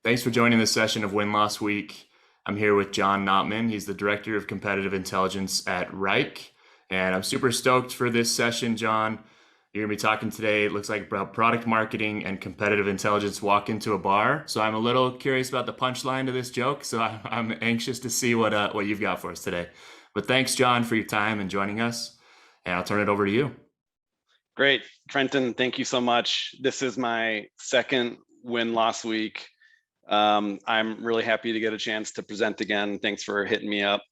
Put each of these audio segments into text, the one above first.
Thanks for joining this session of Win-Loss Week. I'm here with John Notman. He's the Director of Competitive Intelligence at Reich. And I'm super stoked for this session, John. You're going to be talking today, it looks like, about product marketing and competitive intelligence walk into a bar. So I'm a little curious about the punchline to this joke. So I'm anxious to see what you've got for us today. But thanks, John, for your time and joining us. And I'll turn it over to you. Great. Trenton, thank you so much. This is my second Win-Loss Week. I'm really happy to get a chance to present again. Thanks for hitting me up.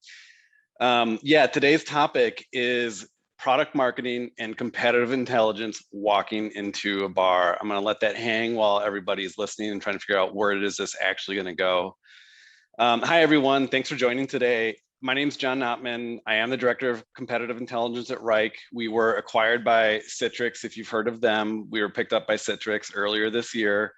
Today's topic is product marketing and competitive intelligence walking into a bar. I'm going to let that hang while everybody's listening and trying to figure out where it is this actually going to go. Hi, everyone. Thanks for joining today. My name is John Notman. I am the Director of Competitive Intelligence at Reich. We were acquired by Citrix, if you've heard of them. We were picked up by Citrix earlier this year.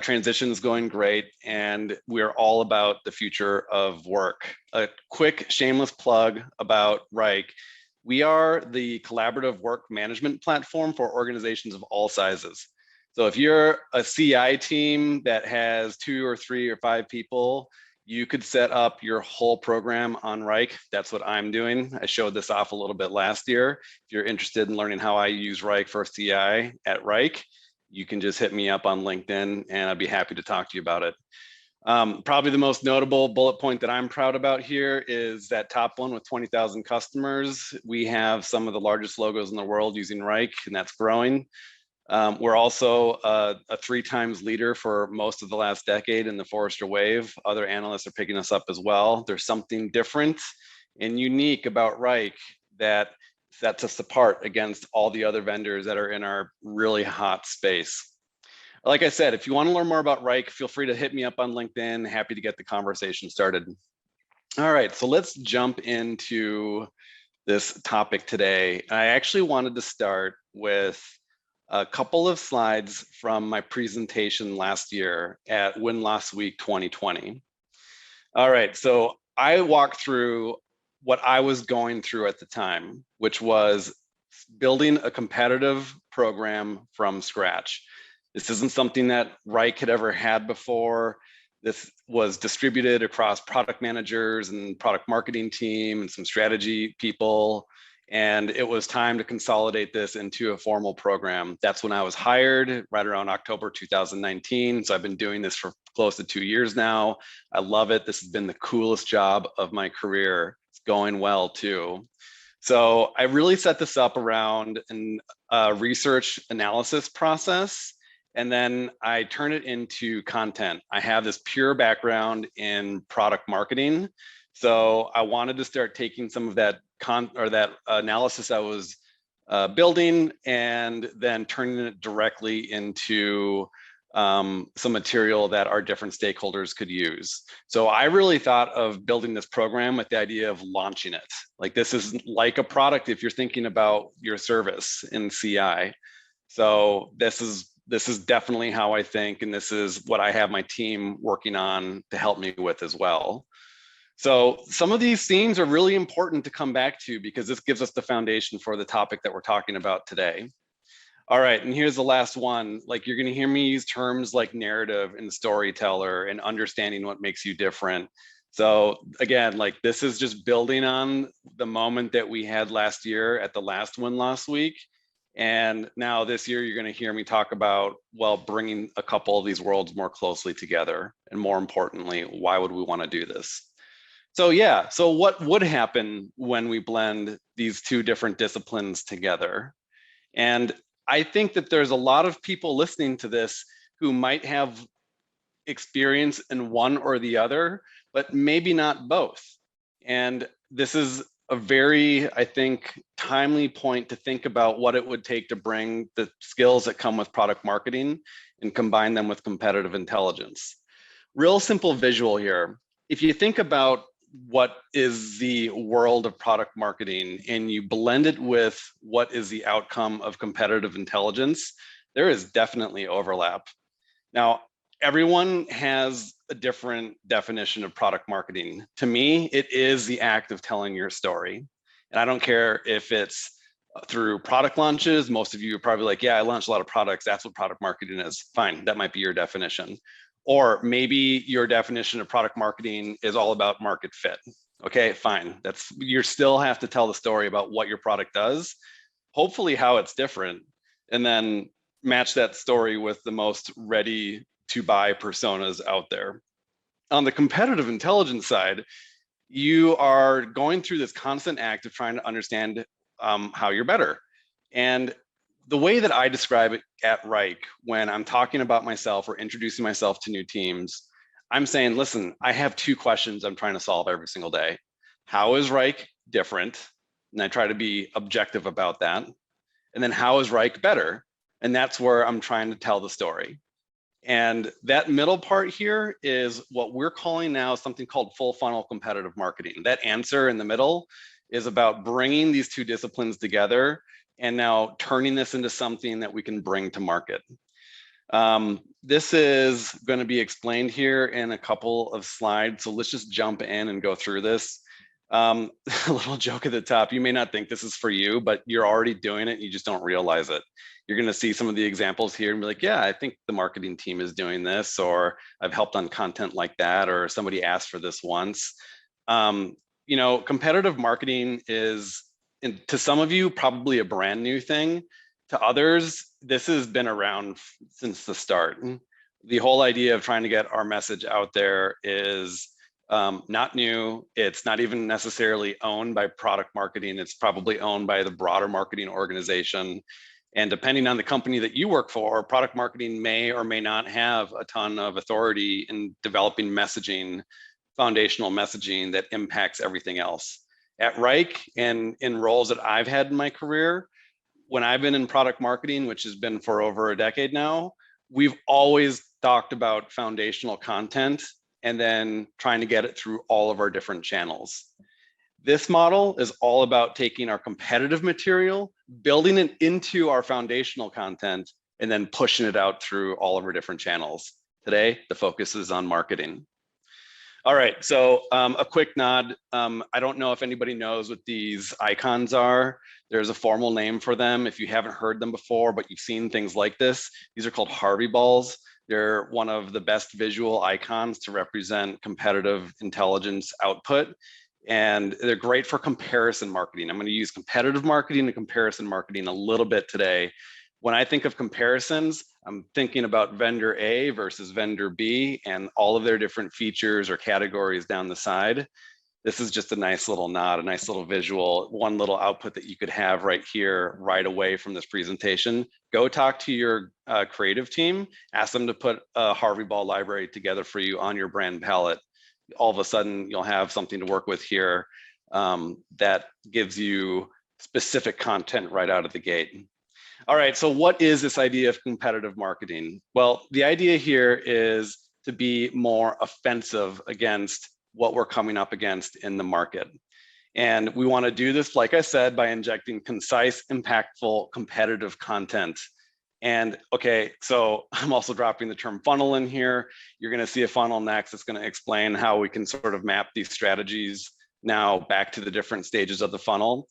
Transition is going great, and we're all about the future of work. A quick shameless plug about Reich. We are the collaborative work management platform for organizations of all sizes. So if you're a CI team that has 2 or 3 or 5 people, you could set up your whole program on Reich. That's what I'm doing. I showed this off a little bit last year. If you're interested in learning how I use Reich for CI at Reich, you can just hit me up on LinkedIn and I'd be happy to talk to you about it. Probably the most notable bullet point that I'm proud about here is that top one with 20,000 customers. We have some of the largest logos in the world using Reich, and that's growing. We're also a 3 times leader for most of the last decade in the Forrester Wave. Other analysts are picking us up as well. There's something different and unique about Reich that sets us apart against all the other vendors that are in our really hot space. Like I said, if you want to learn more about Reich, feel free to hit me up on LinkedIn. Happy to get the conversation started. All right, so let's jump into this topic today. I actually wanted to start with a couple of slides from my presentation last year at Win-Loss Week 2020. All right, so I walked through what I was going through at the time, which was building a competitive program from scratch. This isn't something that Reich had ever had before. This was distributed across product managers and product marketing team and some strategy people. And it was time to consolidate this into a formal program. That's when I was hired, right around October 2019. So I've been doing this for close to 2 years now. I love it. This has been the coolest job of my career. It's going well too. So I really set this up around a research analysis process, and then I turn it into content. I have this pure background in product marketing. So I wanted to start taking some of that analysis I was building and then turning it directly into some material that our different stakeholders could use. So I really thought of building this program with the idea of launching it. Like, this is like a product if you're thinking about your service in CI. So this is definitely how I think, and this is what I have my team working on to help me with as well. So some of these themes are really important to come back to because this gives us the foundation for the topic that we're talking about today. All right, and here's the last one. Like, you're going to hear me use terms like narrative and storyteller and understanding what makes you different. So again, like, this is just building on the moment that we had last year at the last Win-Loss Week. And now this year, you're going to hear me talk about, well, bringing a couple of these worlds more closely together. And more importantly, why would we want to do this? So yeah, so what would happen when we blend these 2 different disciplines together? And I think that there's a lot of people listening to this who might have experience in one or the other, but maybe not both. And this is a very, I think, timely point to think about what it would take to bring the skills that come with product marketing and combine them with competitive intelligence. Real simple visual here. If you think about what is the world of product marketing and you blend it with what is the outcome of competitive intelligence, there is definitely overlap. Now, everyone has a different definition of product marketing. To me, it is the act of telling your story. And I don't care if it's through product launches. Most of you are probably like, yeah, I launched a lot of products. That's what product marketing is. Fine, that might be your definition. Or maybe your definition of product marketing is all about market fit. Okay, fine. You still have to tell the story about what your product does, hopefully how it's different, and then match that story with the most ready to buy personas out there. On the competitive intelligence side, you are going through this constant act of trying to understand how you're better. And the way that I describe it at Reich, when I'm talking about myself or introducing myself to new teams, I'm saying, listen, I have two questions I'm trying to solve every single day. How is Reich different? And I try to be objective about that. And then how is Reich better? And that's where I'm trying to tell the story. And that middle part here is what we're calling now something called full funnel competitive marketing. That answer in the middle is about bringing these two disciplines together and now turning this into something that we can bring to market. This is going to be explained here in a couple of slides. So let's just jump in and go through this. A little joke at the top. You may not think this is for you, but you're already doing it. And you just don't realize it. You're going to see some of the examples here and be like, yeah, I think the marketing team is doing this, or I've helped on content like that, or somebody asked for this once. Competitive marketing is, to some of you, probably a brand new thing. To others, this has been around since the start. The whole idea of trying to get our message out there is not new. It's not even necessarily owned by product marketing. It's probably owned by the broader marketing organization. And depending on the company that you work for, product marketing may or may not have a ton of authority in developing messaging, foundational messaging that impacts everything else. At Reich and in roles that I've had in my career, when I've been in product marketing, which has been for over a decade now, we've always talked about foundational content and then trying to get it through all of our different channels. This model is all about taking our competitive material, building it into our foundational content, and then pushing it out through all of our different channels. Today, the focus is on marketing. All right, so a quick nod. I don't know if anybody knows what these icons are. There's a formal name for them. If you haven't heard them before, but you've seen things like this, these are called Harvey balls. They're one of the best visual icons to represent competitive intelligence output. And they're great for comparison marketing. I'm going to use competitive marketing and comparison marketing a little bit today. When I think of comparisons, I'm thinking about vendor A versus vendor B and all of their different features or categories down the side. This is just a nice little nod, a nice little visual, one little output that you could have right here, right away from this presentation. Go talk to your creative team, ask them to put a Harvey Ball library together for you on your brand palette. All of a sudden, you'll have something to work with here that gives you specific content right out of the gate. All right, so what is this idea of competitive marketing? Well, the idea here is to be more offensive against what we're coming up against in the market. And we want to do this, like I said, by injecting concise, impactful, competitive content. And okay, so I'm also dropping the term funnel in here. You're going to see a funnel next. It's going to explain how we can sort of map these strategies now back to the different stages of the funnel.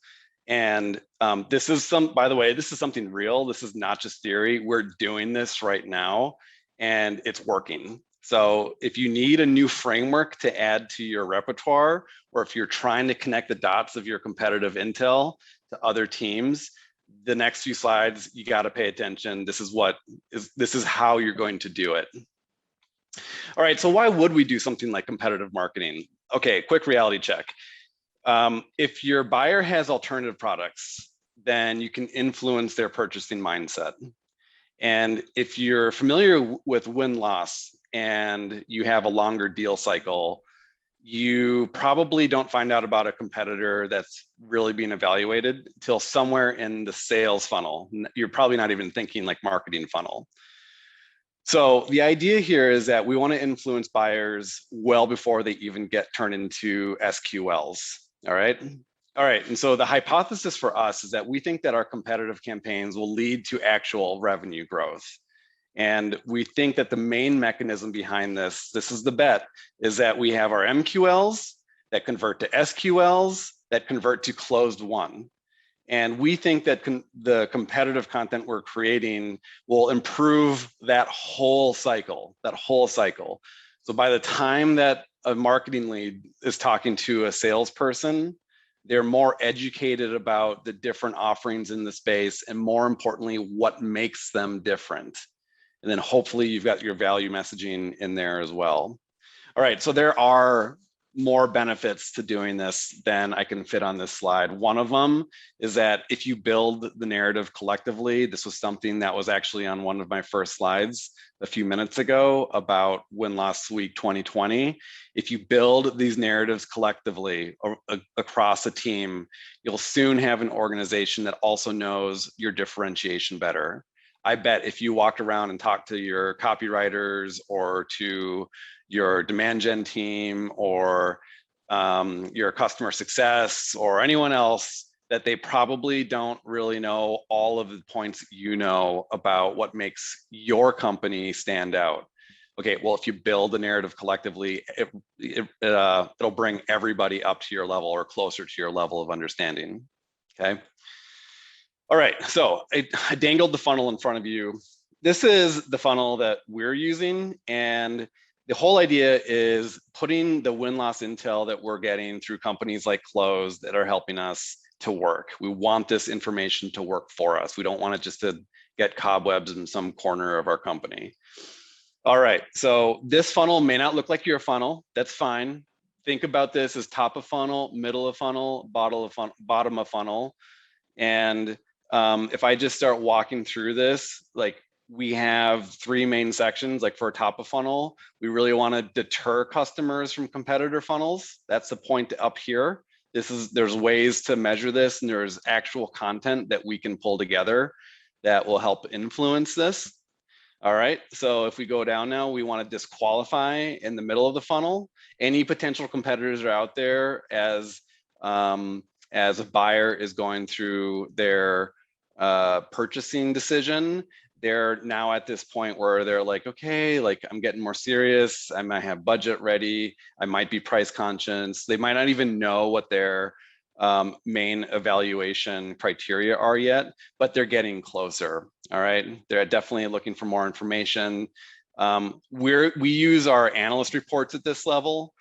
And this is by the way, this is something real. This is not just theory. We're doing this right now and it's working. So if you need a new framework to add to your repertoire, or if you're trying to connect the dots of your competitive intel to other teams, the next few slides, you got to pay attention. This is how you're going to do it. All right, so why would we do something like competitive marketing? Okay, quick reality check. If your buyer has alternative products, then you can influence their purchasing mindset. And if you're familiar with win-loss and you have a longer deal cycle, you probably don't find out about a competitor that's really being evaluated till somewhere in the sales funnel. You're probably not even thinking like marketing funnel. So the idea here is that we want to influence buyers well before they even get turned into SQLs. All right. All right. And so the hypothesis for us is that we think that our competitive campaigns will lead to actual revenue growth. And we think that the main mechanism behind this is the bet, is that we have our MQLs that convert to SQLs that convert to closed won. And we think that the competitive content we're creating will improve that whole cycle, So by the time that a marketing lead is talking to a salesperson, they're more educated about the different offerings in the space, and more importantly, what makes them different. And then hopefully you've got your value messaging in there as well. All right, so there are more benefits to doing this than I can fit on this slide. One of them is that if you build the narrative collectively, this was something that was actually on one of my first slides a few minutes ago about Win-Loss Week 2020. If you build these narratives collectively across a team, you'll soon have an organization that also knows your differentiation better. I bet if you walked around and talked to your copywriters or to your demand gen team or your customer success or anyone else, that they probably don't really know all of the points you know about what makes your company stand out. Okay, well, if you build a narrative collectively, it'll bring everybody up to your level or closer to your level of understanding, okay? All right, so I dangled the funnel in front of you. This is the funnel that we're using, and the whole idea is putting the win-loss intel that we're getting through companies like Close that are helping us to work. We want this information to work for us. We don't want it just to get cobwebs in some corner of our company. All right, so this funnel may not look like your funnel. That's fine. Think about this as top of funnel, middle of funnel, bottom of funnel. And if I just start walking through this, like we have 3 main sections. Like for top of funnel, we really want to deter customers from competitor funnels. That's the point up here. There's ways to measure this, and there's actual content that we can pull together that will help influence this. All right, so if we go down now, we want to disqualify in the middle of the funnel. Any potential competitors are out there as a buyer is going through their purchasing decision. They're now at this point where they're like, okay, like I'm getting more serious. I might have budget ready. I might be price conscious. They might not even know what their main evaluation criteria are yet, but they're getting closer. All right, they're definitely looking for more information. We use our analyst reports at this level.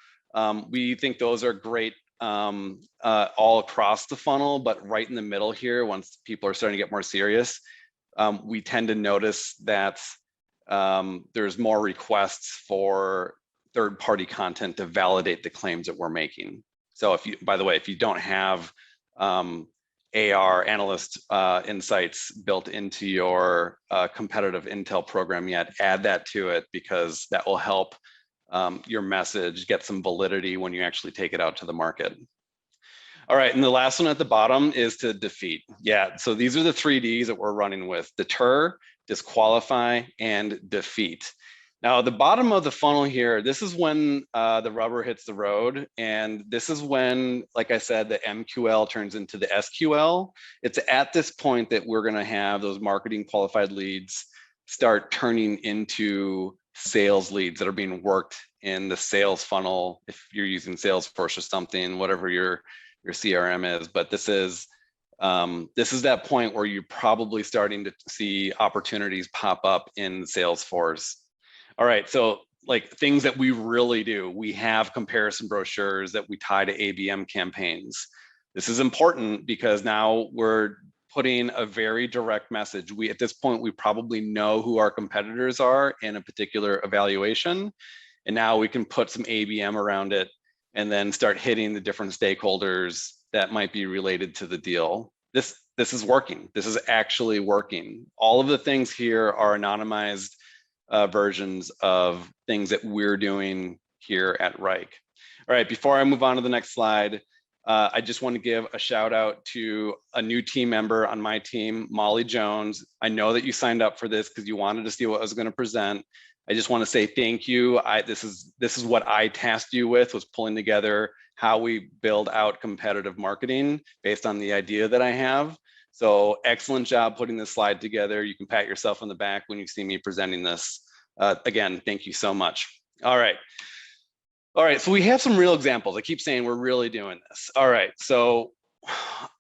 We think those are great all across the funnel, but right in the middle here, once people are starting to get more serious, we tend to notice that there's more requests for third-party content to validate the claims that we're making. So by the way, if you don't have AR analyst insights built into your competitive intel program yet, add that to it, because that will help your message get some validity when you actually take it out to the market. All right, and the last one at the bottom is to defeat. Yeah, so these are the 3 Ds that we're running with: deter, disqualify, and defeat. Now, the bottom of the funnel here, this is when the rubber hits the road. And this is when, like I said, the MQL turns into the SQL. It's at this point that we're gonna have those marketing qualified leads start turning into sales leads that are being worked in the sales funnel. If you're using Salesforce or something, whatever your CRM is, but this is that point where you're probably starting to see opportunities pop up in Salesforce. All right, so like things that we really do, we have comparison brochures that we tie to ABM campaigns. This is important because now we're putting a very direct message. At this point, we probably know who our competitors are in a particular evaluation. And now we can put some ABM around it and then start hitting the different stakeholders that might be related to the deal. This is working. This is actually working. All of the things here are anonymized versions of things that we're doing here at Reich. All right, before I move on to the next slide, I just want to give a shout out to a new team member on my team, Molly Jones. I know that you signed up for this because you wanted to see what I was going to present. I just want to say thank you. This is what I tasked you with, was pulling together how we build out competitive marketing based on the idea that I have. So excellent job putting this slide together. You can pat yourself on the back when you see me presenting this. Again, thank you so much. All right, so we have some real examples. I keep saying we're really doing this. All right, so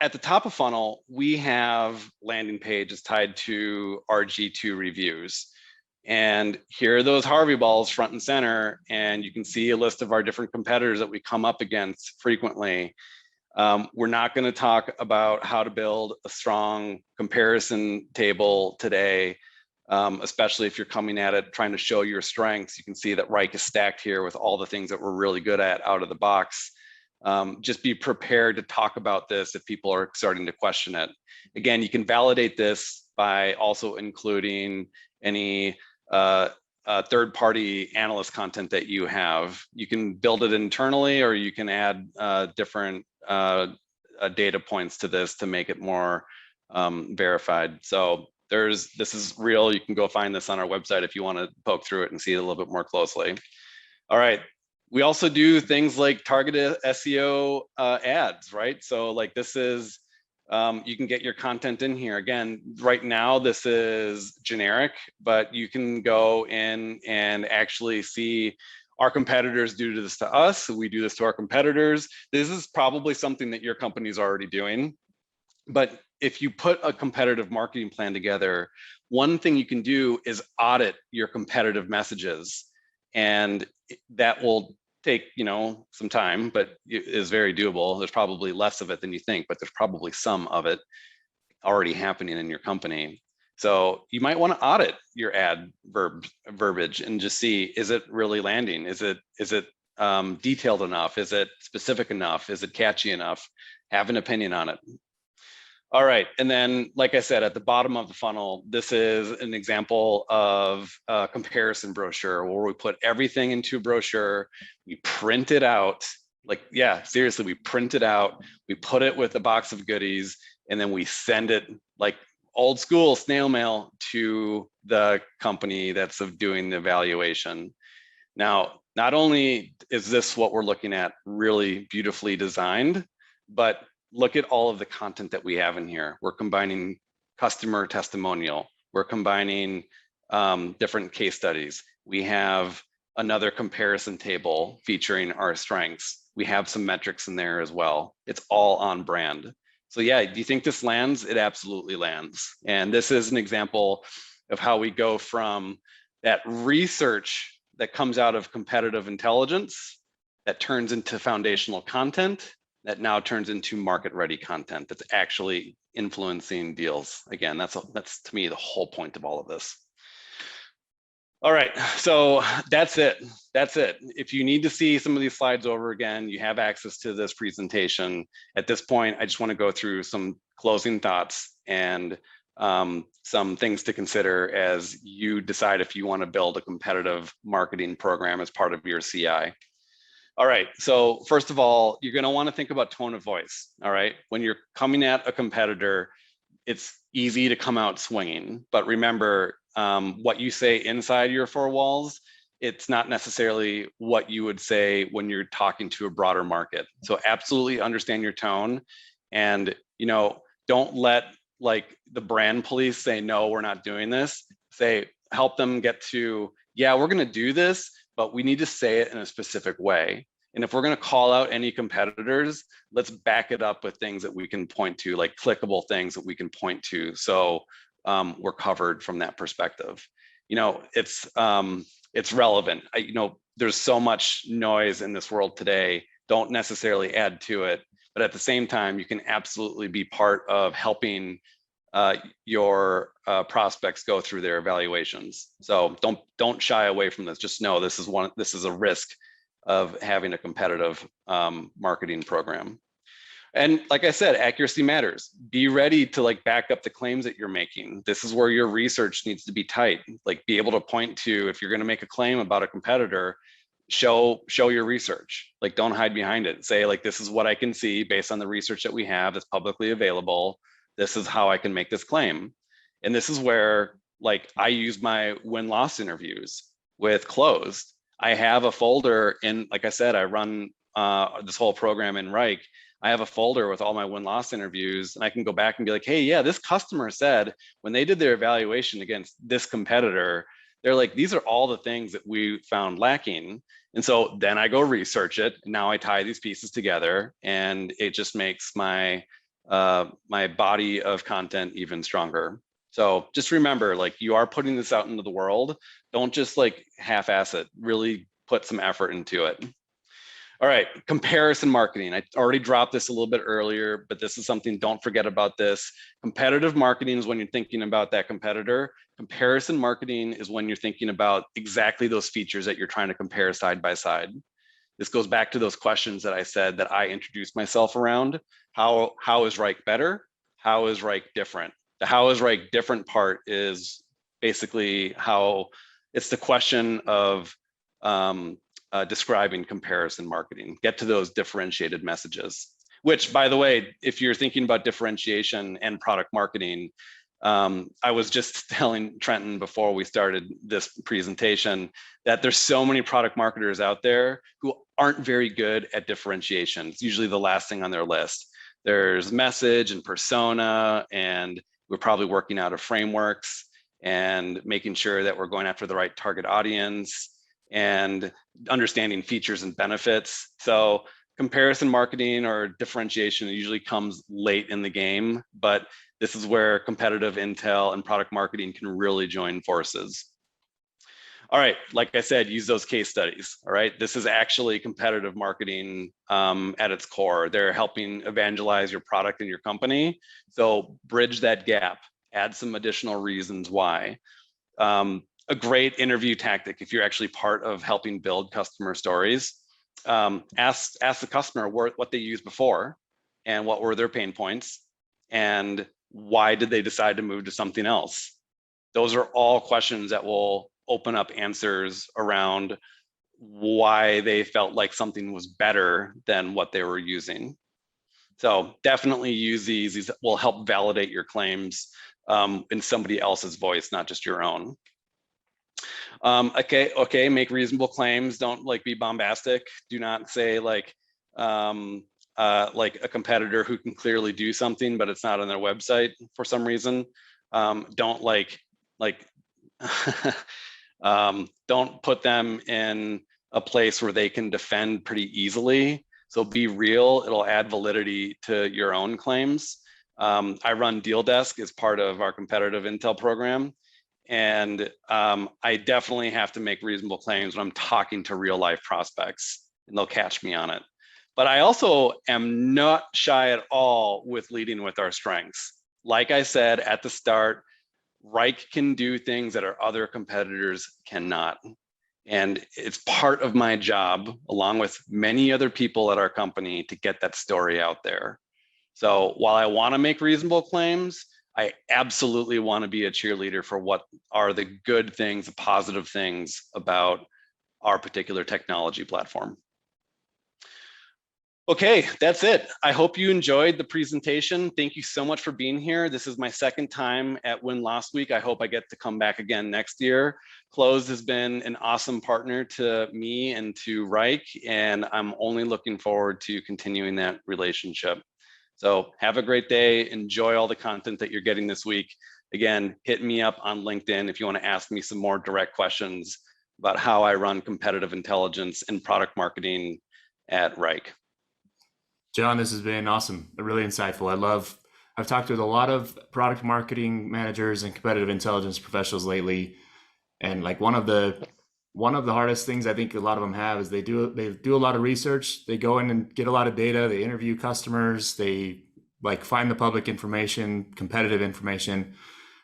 at the top of funnel, we have landing pages tied to our G2 reviews. And here are those Harvey balls front and center. And you can see a list of our different competitors that we come up against frequently. We're not going to talk about how to build a strong comparison table today, especially if you're coming at it trying to show your strengths. You can see that Reich is stacked here with all the things that we're really good at out of the box. Just be prepared to talk about this if people are starting to question it. Again, you can validate this by also including any third-party analyst content that you have. You can build it internally, or you can add different data points to this to make it more verified. So this is real. You can go find this on our website if you want to poke through it and see it a little bit more closely. All right. We also do things like targeted SEO ads, right? So like this is, you can get your content in here. Again, right now, this is generic, but you can go in and actually see our competitors do this to us. We do this to our competitors. This is probably something that your company is already doing. But if you put a competitive marketing plan together, one thing you can do is audit your competitive messages. And that will take, some time, but it is very doable. There's probably less of it than you think, but there's probably some of it already happening in your company. So you might want to audit your ad verbiage and just see, is it really landing? Is it detailed enough? Is it specific enough? Is it catchy enough? Have an opinion on it. All right, and then, like I said, at the bottom of the funnel, this is an example of a comparison brochure where we put everything into a brochure, we print it out, like, yeah, seriously, we print it out, we put it with a box of goodies, and then we send it like old school snail mail to the company that's doing the evaluation. Now, not only is this what we're looking at really beautifully designed, but look at all of the content that we have in here. We're combining customer testimonial. We're combining different case studies. We have another comparison table featuring our strengths. We have some metrics in there as well. It's all on brand. So yeah, do you think this lands? It absolutely lands. And this is an example of how we go from that research that comes out of competitive intelligence that turns into foundational content that now turns into market-ready content that's actually influencing deals. Again, that's to me the whole point of all of this. All right, so that's it. That's it. If you need to see some of these slides over again, you have access to this presentation. At this point, I just want to go through some closing thoughts and some things to consider as you decide if you want to build a competitive marketing program as part of your CI. All right, so first of all, you're going to want to think about tone of voice. All right, when you're coming at a competitor, it's easy to come out swinging, but remember, what you say inside your four walls, it's not necessarily what you would say when you're talking to a broader market. So absolutely understand your tone, and don't let like the brand police say, no, we're not doing this. Help them get to, yeah, we're going to do this, but we need to say it in a specific way. And if we're going to call out any competitors, let's back it up with things that we can point to, like clickable things that we can point to. So we're covered from that perspective. It's relevant. There's so much noise in this world today. Don't necessarily add to it, but at the same time, you can absolutely be part of helping your prospects go through their evaluations. So don't shy away from this. Just know this is a risk of having a competitive marketing program. And like I said, accuracy matters. Be ready to like back up the claims that you're making. This is where your research needs to be tight. Like be able to point to, if you're going to make a claim about a competitor, show your research. Like don't hide behind it. Say like, this is what I can see based on the research that we have that's publicly available. This is how I can make this claim. And this is where like I use my win-loss interviews with Closed. I have a folder in, like I said, I run this whole program in Reich. I have a folder with all my win-loss interviews, and I can go back and be like, hey, yeah, this customer said when they did their evaluation against this competitor, they're like, these are all the things that we found lacking. And so then I go research it. And now I tie these pieces together, and it just makes my my body of content even stronger. So just remember, like, you are putting this out into the world. Don't just like half-ass it. Really put some effort into it. All right, comparison marketing. I already dropped this a little bit earlier, but this is something, don't forget about this. Competitive marketing is when you're thinking about that competitor. Comparison marketing is when you're thinking about exactly those features that you're trying to compare side by side. This goes back to those questions that I said that I introduced myself around. How is Reich better? How is Reich different? The how is Reich different part is basically how it's the question of describing comparison marketing. Get to those differentiated messages, which, by the way, if you're thinking about differentiation and product marketing, I was just telling Trenton before we started this presentation that there's so many product marketers out there who aren't very good at differentiation. It's usually the last thing on their list. There's message and persona, and we're probably working out of frameworks and making sure that we're going after the right target audience and understanding features and benefits. So comparison marketing or differentiation usually comes late in the game, but this is where competitive intel and product marketing can really join forces. All right, like I said, use those case studies. All right, this is actually competitive marketing at its core. They're helping evangelize your product and your company. So bridge that gap, add some additional reasons why. A great interview tactic, if you're actually part of helping build customer stories, ask the customer what they used before and what were their pain points and why did they decide to move to something else. Those are all questions that will open up answers around why they felt like something was better than what they were using. So definitely use these. These will help validate your claims in somebody else's voice, not just your own. Okay, make reasonable claims. Don't like be bombastic. Do not say like a competitor who can clearly do something, but it's not on their website for some reason. Don't don't put them in a place where they can defend pretty easily. So be real. It'll add validity to your own claims. I run Deal Desk as part of our competitive intel program. And I definitely have to make reasonable claims when I'm talking to real life prospects, and they'll catch me on it. But I also am not shy at all with leading with our strengths. Like I said at the start, Reich can do things that our other competitors cannot. And it's part of my job, along with many other people at our company, to get that story out there. So while I want to make reasonable claims, I absolutely want to be a cheerleader for what are the good things, the positive things about our particular technology platform. Okay, that's it. I hope you enjoyed the presentation. Thank you so much for being here. This is my second time at Win Last Week. I hope I get to come back again next year. Closed has been an awesome partner to me and to Reich, and I'm only looking forward to continuing that relationship. So have a great day. Enjoy all the content that you're getting this week. Again, hit me up on LinkedIn if you want to ask me some more direct questions about how I run competitive intelligence and product marketing at Reich. John, this has been awesome, really insightful. I've talked with a lot of product marketing managers and competitive intelligence professionals lately, and like one of the hardest things I think a lot of them have is they do a lot of research. They go in and get a lot of data. They interview customers. They like find the public information, competitive information.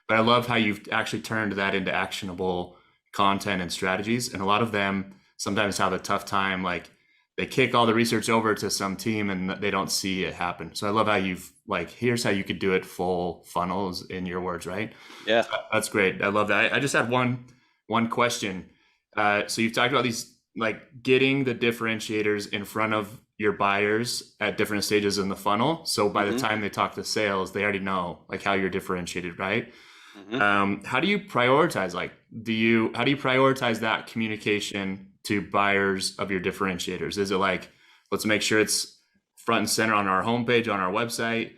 But I love how you've actually turned that into actionable content and strategies. And a lot of them sometimes have a tough time, like they kick all the research over to some team and they don't see it happen. So I love how you've like, here's how you could do it full funnels in your words, right? Yeah. So that's great. I love that. I just had one question. So you've talked about these, like getting the differentiators in front of your buyers at different stages in the funnel. So by the time they talk to sales, they already know like how you're differentiated, right? How do you prioritize? Like, how do you prioritize that communication to buyers of your differentiators? Is it like, let's make sure it's front and center on our homepage, on our website?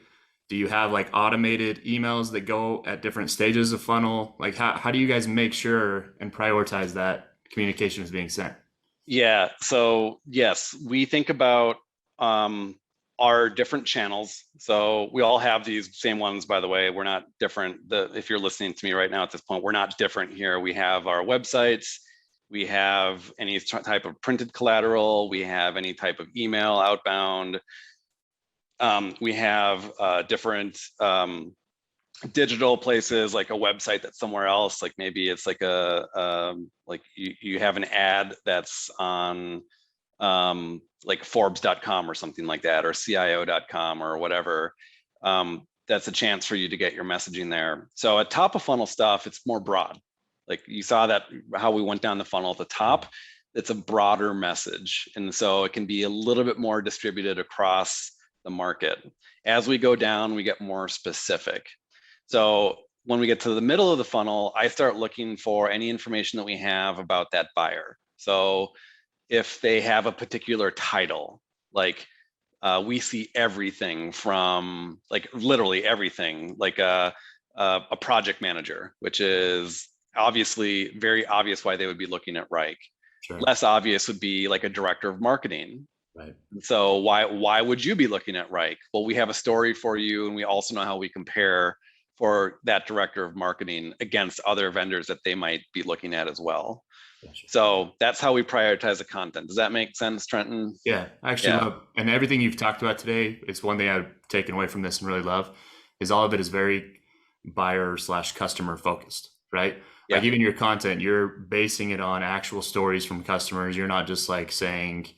Do you have like automated emails that go at different stages of funnel? Like how do you guys make sure and prioritize that communication is being sent? Yeah, so yes, we think about are different channels. So we all have these same ones, by the way. We're not different. If you're listening to me right now at this point, we're not different here. We have our websites, we have any type of printed collateral, we have any type of email outbound. We have different digital places, like a website that's somewhere else. Like maybe it's like like you have an ad that's on like Forbes.com or something like that, or CIO.com or whatever. That's a chance for you to get your messaging there. So at top of funnel stuff, it's more broad. Like you saw that how we went down the funnel at the top, it's a broader message. And so it can be a little bit more distributed across the market. As we go down, we get more specific. So when we get to the middle of the funnel, I start looking for any information that we have about that buyer. So if they have a particular title, like we see everything from like literally everything, like a project manager, which is obviously very obvious why they would be looking at Reich. Sure. Less obvious would be like a director of marketing. Right. So why would you be looking at Reich? Well, we have a story for you, and we also know how we compare for that director of marketing against other vendors that they might be looking at as well. Gotcha. So that's how we prioritize the content. Does that make sense, Trenton? Yeah, I actually love, and everything you've talked about today, it's one thing I've taken away from this and really love, is all of it is very buyer/customer focused, right? Yeah. Like even your content, you're basing it on actual stories from customers. You're not just like saying,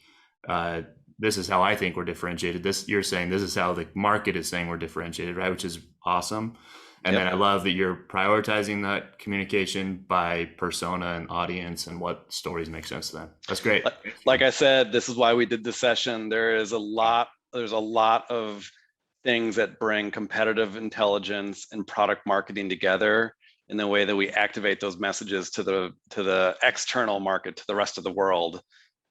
this is how I think we're differentiated. You're saying this is how the market is saying we're differentiated, right? Which is awesome. And then I love that you're prioritizing that communication by persona and audience and what stories make sense to them. That's great. Like I said, this is why we did the session. There's a lot of things that bring competitive intelligence and product marketing together in the way that we activate those messages to the external market, to the rest of the world.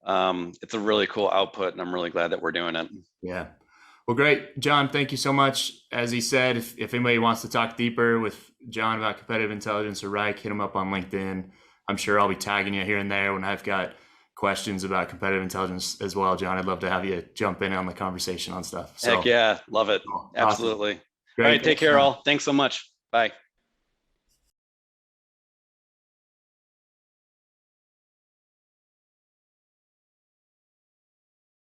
It's a really cool output, and I'm really glad that we're doing it. Yeah. Well, great. John, thank you so much. As he said, if anybody wants to talk deeper with John about competitive intelligence or Reich, hit him up on LinkedIn. I'm sure I'll be tagging you here and there when I've got questions about competitive intelligence as well, John. I'd love to have you jump in on the conversation on stuff. Heck yeah. Love it. Awesome. Absolutely. Great. All right. Take care, all. Thanks so much. Bye.